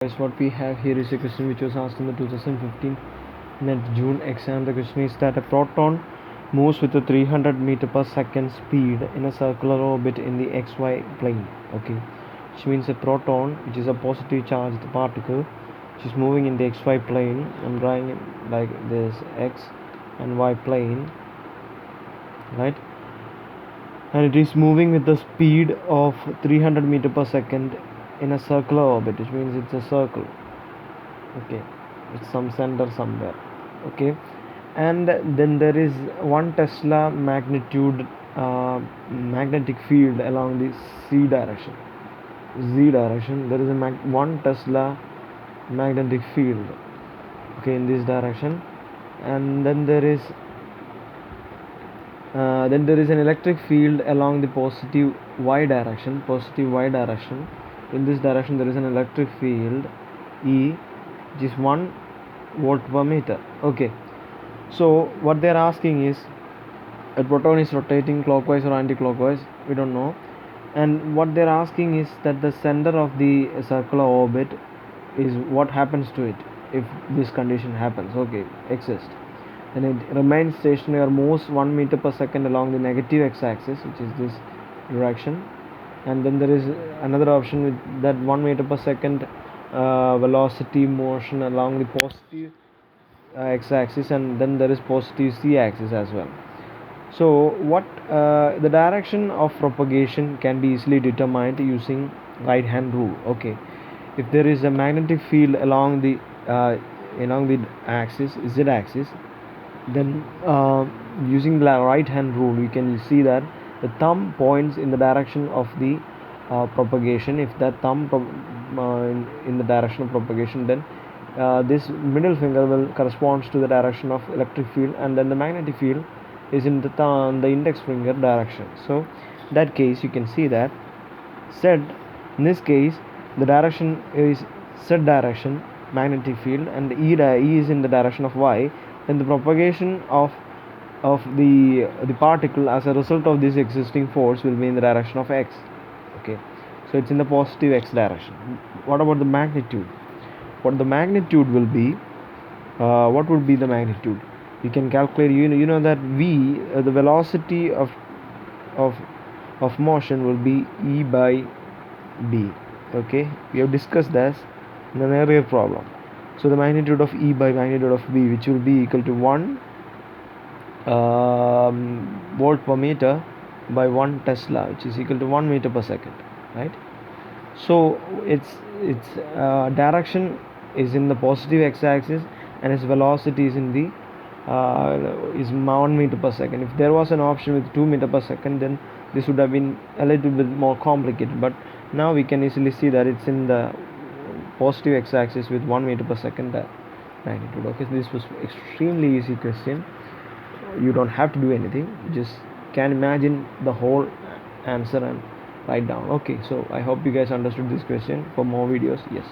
Guys, what we have here is a question which was asked in the 2015 NET June exam. The question is that a proton moves with a 300 meter per second speed in a circular orbit in the xy plane. Okay, which means a proton, which is a positive charged particle, which is moving in the xy plane. I'm drawing it like this: x and y plane, right? And it is moving with the speed of 300 meter per second in a circular orbit, which means it's a circle. Okay, it's some center somewhere. Okay, and then there is 1 Tesla magnitude magnetic field along the z direction. There is a 1 Tesla magnetic field, okay, in this direction. And then there is an electric field along the positive y direction. In this direction there is an electric field E, which is 1 volt per meter. Okay, so what they are asking is, a proton is rotating clockwise or anti-clockwise, we don't know. And what they are asking is that the center of the circular orbit is what happens to it if this condition happens, okay, exists. Then it remains stationary or moves 1 meter per second along the negative x-axis, which is this direction. And then there is another option with that 1 meter per second velocity motion along the positive x-axis, and then there is positive z-axis as well. So what the direction of propagation can be easily determined using right hand rule. Okay, if there is a magnetic field along the axis, z-axis, then using the right hand rule we can see that the thumb points in the direction of the propagation. If that thumb in the direction of propagation, then this middle finger will corresponds to the direction of electric field, and then the magnetic field is in the index finger direction. So in that case you can see that z, in this case the direction is z direction magnetic field, and E is in the direction of y. Then the propagation of the particle as a result of this existing force will be in the direction of x. Okay, so it's in the positive x direction. What about the magnitude? What the magnitude will be? What would be the magnitude? You can calculate. You know that v, the velocity of motion will be E by b. Okay, we have discussed this in an earlier problem. So the magnitude of E by magnitude of b, which will be equal to 1 volt per meter by 1 Tesla, which is equal to 1 meter per second, right? So its direction is in the positive x-axis, and its velocity is in the is 1 meter per second. If there was an option with 2 meter per second, then this would have been a little bit more complicated, but now we can easily see that it's in the positive x-axis with 1 meter per second magnitude. Okay, so this was extremely easy question. You don't have to do anything, you just can imagine the whole answer and write down. Okay, so I hope you guys understood this question. For more videos, yes.